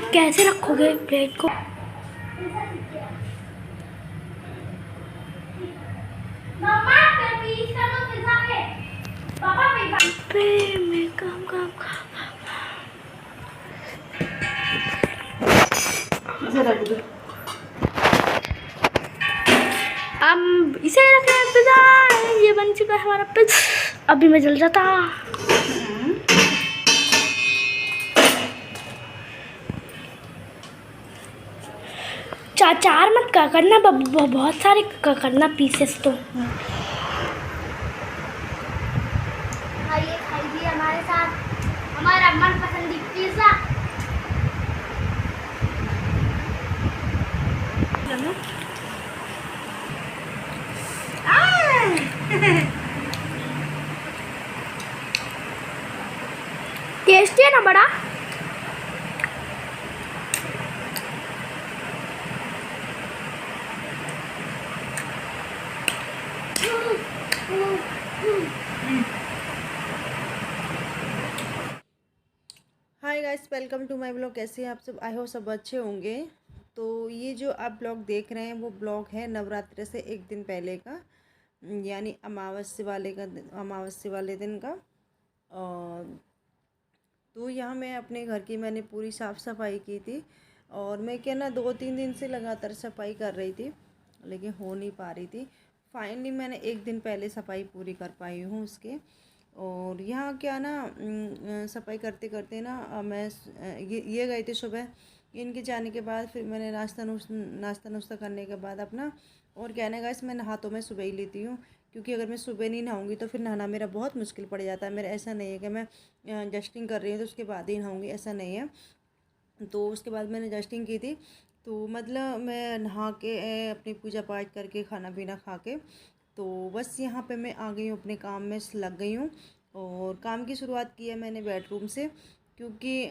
कैसे रखोगे प्लेट को? पे मैं काम काम हम इसे रखे हैं पिज़्ज़ा। ये बन चुका है हमारा पिज़्ज़ा। अभी मैं जल जाता। चार मत करना, बहुत सारे करना पीसेस। तो खाइए हमारे साथ हमारा मनपसंद पिज़्ज़ा। टेस्टी है ना बड़ा? Hi guys, welcome to my blog. कैसे हैं आप सब? आई होप सब अच्छे होंगे। तो ये जो आप ब्लॉग देख रहे हैं वो ब्लॉग है नवरात्रि से एक दिन पहले का, यानी अमावस्या वाले दिन का। और तो यहाँ मैं अपने घर की मैंने पूरी साफ़ सफाई की थी। और मैं क्या ना 2-3 दिन से लगातार सफाई कर रही थी, लेकिन हो नहीं पा रही थी। फाइनली मैंने एक दिन पहले सफाई पूरी कर पाई हूँ उसके। और यहाँ क्या ना सफाई करते करते ना मैं ये गई थी सुबह। इनके जाने के बाद फिर मैंने नाश्ता नुश्ता करने के बाद अपना, और क्या ना गाइस, मैं नहा तो मैं सुबह ही लेती हूँ, क्योंकि अगर मैं सुबह नहीं नहाऊंगी तो फिर नहाना मेरा बहुत मुश्किल पड़ जाता है। मेरा ऐसा नहीं है कि मैं जस्टिंग कर रही हूँ तो उसके बाद ही नहाऊंगी, ऐसा नहीं है। तो उसके बाद मैंने जस्टिंग की थी, तो मतलब मैं नहा के अपनी पूजा पाठ करके खाना पीना खा के तो बस यहाँ पे मैं आ गई हूँ, अपने काम में लग गई हूँ। और काम की शुरुआत की है मैंने बेडरूम से, क्योंकि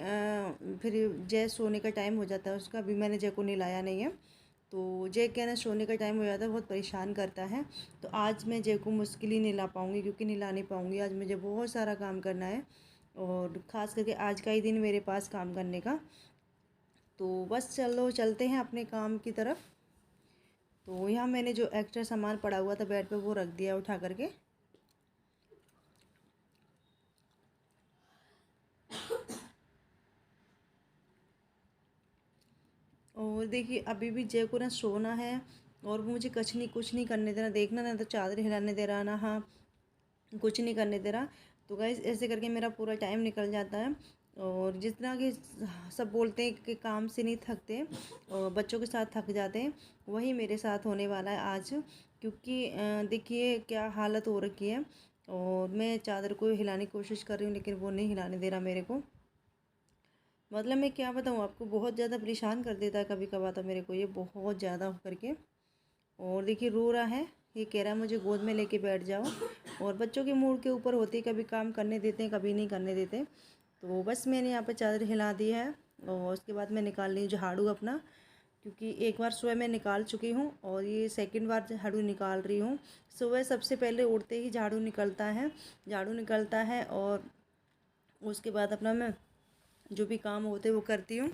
फिर जय सोने का टाइम हो जाता है उसका। अभी मैंने जय को नहलाया नहीं है, तो जय क्या ना सोने का टाइम हो जाता है, बहुत परेशान करता है। तो आज मैं जय को मुश्किल ही नहला पाऊँगी, क्योंकि नहला नहीं पाऊँगी। आज मुझे बहुत सारा काम करना है, और ख़ास करके आज का ही दिन मेरे पास काम करने का। तो बस चलो चलते हैं अपने काम की तरफ। तो यहाँ मैंने जो एक्स्ट्रा सामान पड़ा हुआ था बेड पे वो रख दिया उठा करके। और देखिए अभी भी जय को ना सोना है, और वो मुझे कुछ नहीं करने दे रहा। देखना ना तो चादर हिलाने दे रहा ना, हाँ कुछ नहीं करने दे रहा। तो गाइस ऐसे करके मेरा पूरा टाइम निकल जाता है। और जितना कि सब बोलते हैं कि काम से नहीं थकते और बच्चों के साथ थक जाते हैं, वही मेरे साथ होने वाला है आज। क्योंकि देखिए क्या हालत हो रखी है, और मैं चादर को हिलाने की कोशिश कर रही हूँ लेकिन वो नहीं हिलाने दे रहा मेरे को। मतलब मैं क्या बताऊँ आपको, बहुत ज़्यादा परेशान कर देता है कभी कभार तो मेरे को ये, बहुत ज़्यादा हो करके। और देखिए रो रहा है, ये कह रहा है मुझे गोद में लेके बैठ जाओ। और बच्चों के मूड के ऊपर होती है, कभी काम करने देते हैं कभी नहीं करने देते। तो बस मैंने यहाँ पर चादर हिला दी है, और उसके बाद मैं निकाल रही हूँ झाड़ू अपना, क्योंकि एक बार सुबह मैं निकाल चुकी हूँ और ये सेकंड बार झाड़ू निकाल रही हूँ। सुबह सबसे पहले उठते ही झाड़ू निकलता है, और उसके बाद अपना मैं जो भी काम होते वो करती हूँ।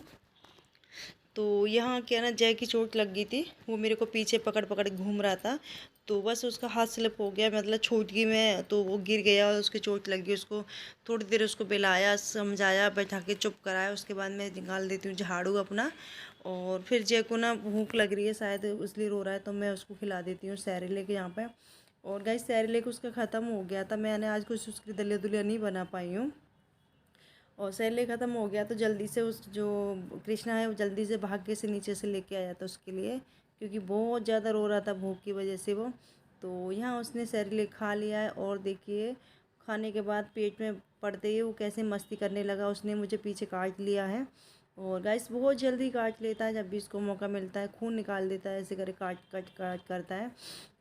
तो यहाँ क्या ना जय की चोट लग गई थी, वो मेरे को पीछे पकड़ पकड़ घूम रहा था। तो बस उसका हाथ स्लिप हो गया, मतलब छूट गई मैं, तो वो गिर गया और उसकी चोट लग गई। उसको थोड़ी देर उसको बिलाया, समझाया, बैठा के चुप कराया। उसके बाद मैं निकाल देती हूँ झाड़ू अपना। और फिर जय को ना भूख लग रही है शायद, इसलिए रो रहा है, तो मैं उसको खिला देती हूँ सेरेलैक यहाँ पे। और गाइस सेरेलैक उसका ख़त्म हो गया था, मैंने आज कुछ उसकी दलिया दुलिया नहीं बना पाई हूँ। और सैलरी ख़त्म हो गया तो जल्दी से उस जो कृष्णा है वो जल्दी से भाग के से नीचे से लेके आया था उसके लिए, क्योंकि बहुत ज़्यादा रो रहा था भूख की वजह से वो। तो यहाँ उसने सैलरी खा लिया है, और देखिए खाने के बाद पेट में पड़ते ही वो कैसे मस्ती करने लगा, उसने मुझे पीछे काट लिया है। और गाइस बहुत जल्दी काट लेता है, जब भी इसको मौका मिलता है खून निकाल देता है, ऐसे करे काट काट काट करता है।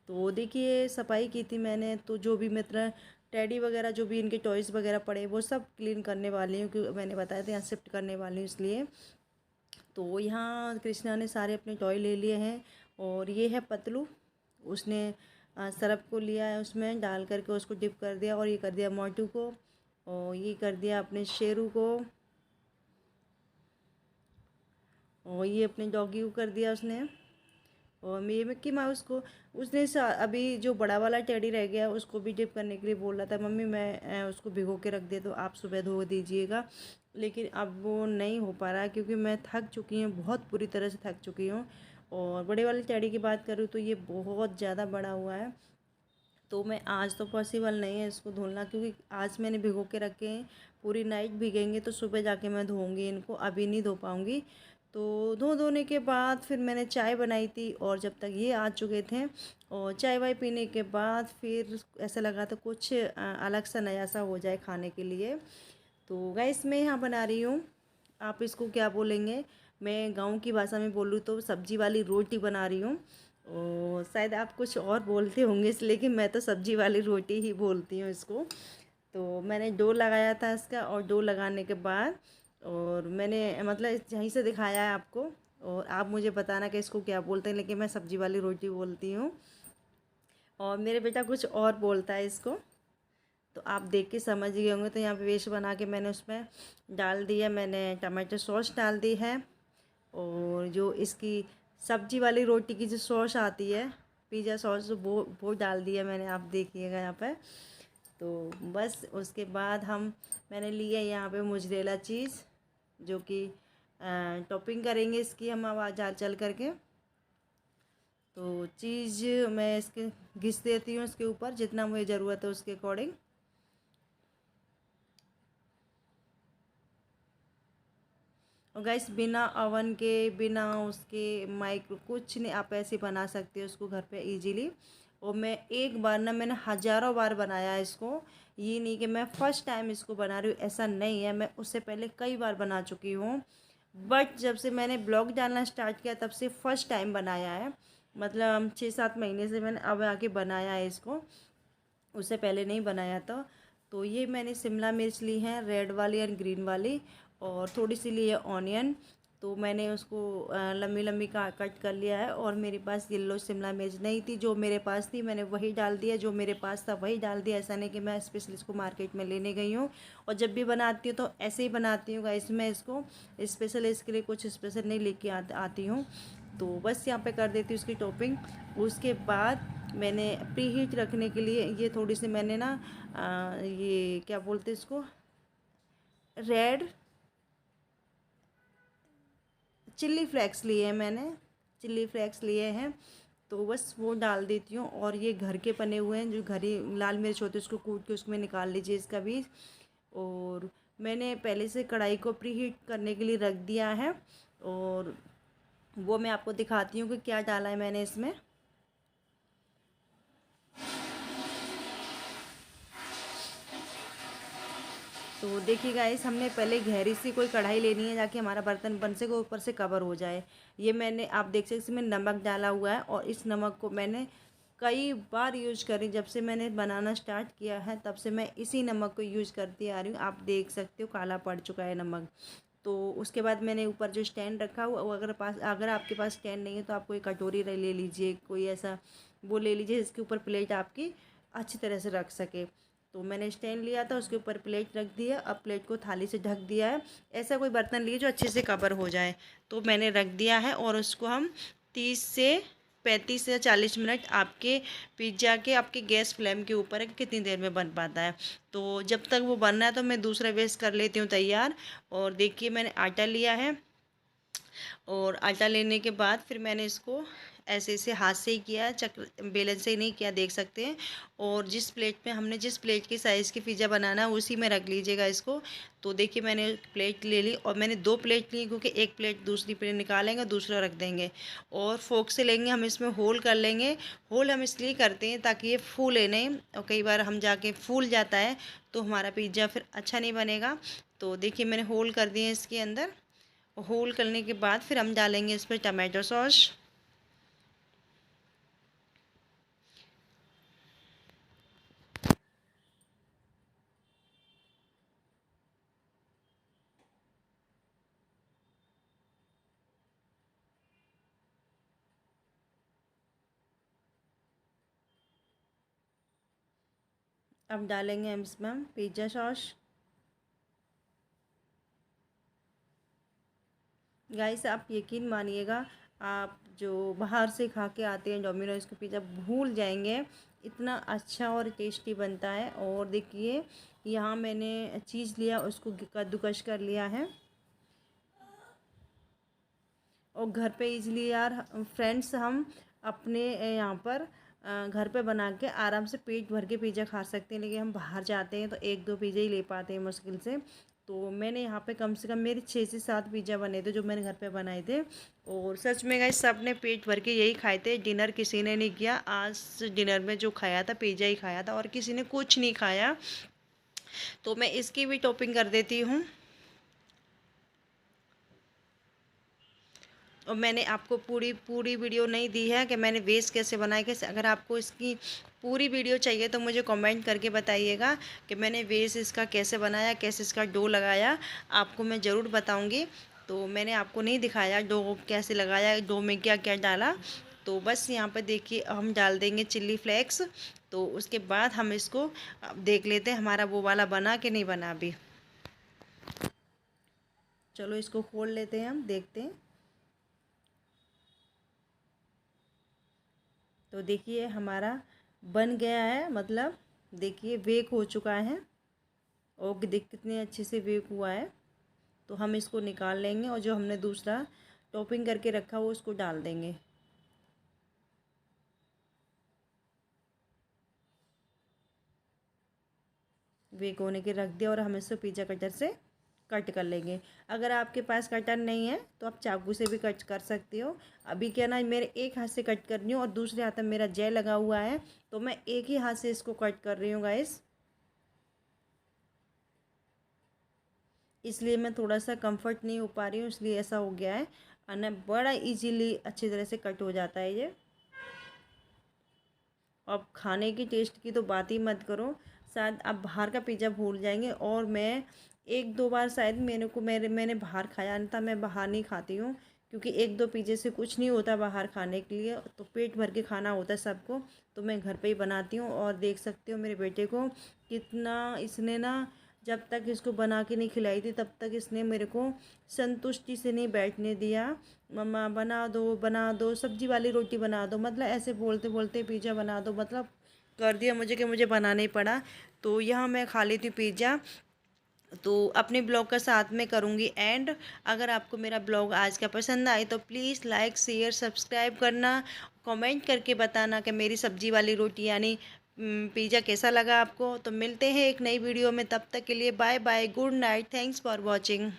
तो देखिए सफाई की थी मैंने, तो जो भी मतलब टेडी वगैरह जो भी इनके टॉयज़ वगैरह पड़े वो सब क्लीन करने वाली हूँ, क्योंकि मैंने बताया था यहाँ शिफ्ट करने वाली हूँ इसलिए। तो यहाँ कृष्णा ने सारे अपने टॉय ले लिए हैं। और ये है पतलू, उसने सरफ को लिया है, उसमें डाल करके उसको डिप कर दिया, और ये कर दिया मोटू को, और ये कर दिया अपने शेरू को। और ये अपने डॉगी को कर दिया उसने। और मेरे मिक्की माउस को उसने अभी जो बड़ा वाला टेडी रह गया उसको भी डिप करने के लिए बोल रहा था, मम्मी मैं उसको भिगो के रख दे तो आप सुबह धो दीजिएगा। लेकिन अब वो नहीं हो पा रहा है क्योंकि मैं थक चुकी हूँ, बहुत बुरी तरह से थक चुकी हूँ। और बड़े वाले टेडी की बात करूँ तो ये बहुत ज़्यादा बड़ा हुआ है, तो मैं आज तो पॉसिबल नहीं है इसको धुलना, क्योंकि आज मैंने भिगो के रखे हैं। पूरी नाइट भीगेंगे तो सुबह जाके मैं धोऊंगी इनको, अभी नहीं धो पाऊँगी। तो धोने के बाद फिर मैंने चाय बनाई थी, और जब तक ये आ चुके थे और चाय वाय पीने के बाद फिर ऐसा लगा था कुछ अलग सा नया सा हो जाए खाने के लिए। तो गाइस मैं यहाँ बना रही हूँ, आप इसको क्या बोलेंगे, मैं गाँव की भाषा में बोलूँ तो सब्जी वाली रोटी बना रही हूँ। और शायद आप कुछ और बोलते होंगे इसलिए, लेकिन मैं तो सब्जी वाली रोटी ही बोलती हूँ इसको। तो मैंने डो लगाया था इसका, और डो लगाने के बाद और मैंने मतलब यहीं से दिखाया है आपको, और आप मुझे बताना कि इसको क्या बोलते हैं, लेकिन मैं सब्जी वाली रोटी बोलती हूँ। और मेरे बेटा कुछ और बोलता है इसको, तो आप देख के समझ गए होंगे। तो यहाँ पे वेस्ट बना के मैंने उसमें डाल दिया, मैंने टमाटो सॉस डाल दी है। और जो इसकी सब्जी वाली रोटी की जो सॉस आती है, पिज़्ज़ा सॉस, वो डाल दिया मैंने, आप देखिएगा यहाँ पर। तो बस उसके बाद मैंने लिया यहाँ पे मोज़रेला चीज़, जो कि टॉपिंग करेंगे इसकी हम अब आज चल करके। तो चीज़ मैं इसके घिस देती हूँ इसके ऊपर, जितना मुझे ज़रूरत है उसके अकॉर्डिंग। और गाइस बिना ओवन के, बिना उसके माइक्रो कुछ नहीं, आप ऐसे बना सकते हो उसको घर पे इजीली। और मैं एक बार ना, मैंने हज़ारों बार बनाया है इसको, ये नहीं कि मैं फ़र्स्ट टाइम इसको बना रही हूँ, ऐसा नहीं है, मैं उससे पहले कई बार बना चुकी हूँ। बट जब से मैंने ब्लॉग डालना स्टार्ट किया तब से फ़र्स्ट टाइम बनाया है, मतलब 6-7 महीने से मैंने अब आके बनाया है इसको, उससे पहले नहीं बनाया था। तो ये मैंने शिमला मिर्च ली है, रेड वाली और ग्रीन वाली, और थोड़ी सी ली है ऑनियन। तो मैंने उसको लंबी लंबी का कट कर लिया है। और मेरे पास येलो शिमला मिर्च नहीं थी, जो मेरे पास थी मैंने वही डाल दिया, जो मेरे पास था वही डाल दिया। ऐसा नहीं कि मैं स्पेशल इसको मार्केट में लेने गई हूँ। और जब भी बनाती हूँ तो ऐसे ही बनाती हूँ गाइस, मैं इसको स्पेशल इसके लिए कुछ स्पेशल नहीं लेके आती हूँ। तो बस यहाँ पे कर देती हूँ उसकी टॉपिंग। उसके बाद मैंने प्री हीट रखने के लिए ये थोड़ी सी मैंने ना ये क्या बोलते हैं इसको, रेड चिल्ली फ्लेक्स लिए हैं मैंने, चिल्ली फ्लेक्स लिए हैं। तो बस वो डाल देती हूँ। और ये घर के बने हुए हैं, जो घरी लाल मिर्च होती है उसको कूट के उसमें निकाल लीजिए इसका बीज। और मैंने पहले से कढ़ाई को प्री हीट करने के लिए रख दिया है, और वो मैं आपको दिखाती हूँ कि क्या डाला है मैंने इसमें। तो देखिए गाइस, हमने पहले गहरी सी कोई कढ़ाई लेनी है, जाके हमारा बर्तन बन से को ऊपर से कवर हो जाए। ये मैंने, आप देख सकते इसमें नमक डाला हुआ है, और इस नमक को मैंने कई बार यूज करी, जब से मैंने बनाना स्टार्ट किया है तब से मैं इसी नमक को यूज करती आ रही हूँ। आप देख सकते हो काला पड़ चुका है नमक। तो उसके बाद मैंने ऊपर जो स्टैंड रखा हुआ, वो अगर आपके पास स्टैंड नहीं है तो आप कोई कटोरी ले लीजिए, कोई ऐसा वो ले लीजिए जिसके ऊपर प्लेट आपकी अच्छी तरह से रख सके। तो मैंने स्टैंड लिया था, उसके ऊपर प्लेट रख दिया, अब प्लेट को थाली से ढक दिया है। ऐसा कोई बर्तन लिए जो अच्छे से कवर हो जाए, तो मैंने रख दिया है। और उसको हम 30 से 35 या 40 मिनट आपके पिज्ज़ा के आपके गैस फ्लेम के ऊपर है कि कितनी देर में बन पाता है। तो जब तक वो बन रहा है तो मैं दूसरा बेस कर लेती हूँ तैयार। और देखिए मैंने आटा लिया है, और आटा लेने के बाद फिर मैंने इसको ऐसे ऐसे हाथ से ही किया, चक्र बेलन से ही नहीं किया, देख सकते हैं। और जिस प्लेट में हमने जिस प्लेट के साइज़ की पिज़्ज़ा बनाना है उसी में रख लीजिएगा इसको। तो देखिए मैंने प्लेट ले ली, और मैंने 2 प्लेट ली क्योंकि एक प्लेट दूसरी प्लेट निकालेंगे, दूसरा रख देंगे। और फोक से लेंगे हम, इसमें होल कर लेंगे। होल हम इसलिए करते हैं ताकि ये फूले नहीं, और कई बार हम जाके फूल जाता है तो हमारा पिज़्ज़ा फिर अच्छा नहीं बनेगा। तो देखिए मैंने होल कर दिए इसके अंदर। होल करने के बाद फिर हम डालेंगे इसमें टमाटो सॉस। अब डालेंगे हम इसमें पिज़्ज़ा सॉस। गाइस आप यकीन मानिएगा, आप जो बाहर से खा के आते हैं डोमिनोज़ का पिज़्ज़ा भूल जाएंगे, इतना अच्छा और टेस्टी बनता है। और देखिए यहाँ मैंने चीज़ लिया, उसको कद्दूकश कर लिया है। और घर पे इजली यार फ्रेंड्स हम अपने यहाँ पर घर पे बना के आराम से पेट भर के पिज़्ज़ा खा सकते हैं, लेकिन हम बाहर जाते हैं तो एक दो पिज़्ज़ा ही ले पाते हैं मुश्किल से। तो मैंने यहाँ पे कम से कम मेरे 6 से 7 पिज़्ज़ा बने थे जो मैंने घर पे बनाए थे। और सच में गाइस सब ने पेट भर के यही खाए थे, डिनर किसी ने नहीं किया। आज डिनर में जो खाया था पिज़्ज़ा ही खाया था और किसी ने कुछ नहीं खाया। तो मैं इसकी भी टॉपिंग कर देती हूँ। और मैंने आपको पूरी वीडियो नहीं दी है कि मैंने वेज कैसे बनाया कैसे। अगर आपको इसकी पूरी वीडियो चाहिए तो मुझे कमेंट करके बताइएगा कि मैंने वेज इसका कैसे बनाया, कैसे इसका डो लगाया, आपको मैं ज़रूर बताऊंगी। तो मैंने आपको नहीं दिखाया डो कैसे लगाया, डो में क्या क्या डाला। तो बस यहाँ पर देखिए हम डाल देंगे चिल्ली फ्लेक्स। तो उसके बाद हम इसको देख लेते हैं हमारा वो वाला बना कि नहीं बना अभी। चलो इसको खोल लेते हैं, हम देखते हैं। तो देखिए हमारा बन गया है, मतलब देखिए बेक हो चुका है और देख कितने अच्छे से बेक हुआ है। तो हम इसको निकाल लेंगे और जो हमने दूसरा टॉपिंग करके रखा वो उसको डाल देंगे। बेक होने के रख दिया और हम इसको पिज़्ज़ा कटर से कट कर लेंगे। अगर आपके पास कटर नहीं है तो आप चाकू से भी कट कर सकते हो। अभी क्या ना मेरे एक हाथ से कट कर रही हूँ और दूसरे हाथ में मेरा जेल लगा हुआ है, तो मैं एक ही हाथ से इसको कट कर रही हूँ गाइस। इसलिए मैं थोड़ा सा कंफर्ट नहीं हो पा रही हूँ, इसलिए ऐसा हो गया है। और बड़ा इजीली अच्छी तरह से कट हो जाता है ये। अब खाने की टेस्ट की तो बात ही मत करो, शायद आप बाहर का पिज़्ज़ा भूल जाएंगे। और मैं एक दो बार शायद मैंने बाहर खाया नहीं था, मैं बाहर नहीं खाती हूँ क्योंकि एक दो पिज़्ज़े से कुछ नहीं होता बाहर खाने के लिए, तो पेट भर के खाना होता है सबको। तो मैं घर पे ही बनाती हूँ। और देख सकते हो मेरे बेटे को कितना इसने ना, जब तक इसको बना के नहीं खिलाई थी तब तक इसने मेरे को संतुष्टि से नहीं बैठने दिया। मम्मा बना दो सब्जी वाली रोटी बना दो, मतलब ऐसे बोलते बोलते पिज़्ज़ा बना दो, मतलब कर दिया मुझे कि मुझे बनाना ही पड़ा। तो यहाँ मैं खा ली थी पिज़्ज़ा। तो अपने ब्लॉग का साथ में करूँगी एंड। अगर आपको मेरा ब्लॉग आज का पसंद आए तो प्लीज़ लाइक शेयर सब्सक्राइब करना, कमेंट करके बताना कि मेरी सब्जी वाली रोटी यानी पिज़्ज़ा कैसा लगा आपको। तो मिलते हैं एक नई वीडियो में, तब तक के लिए bye bye, good night, thanks for watching.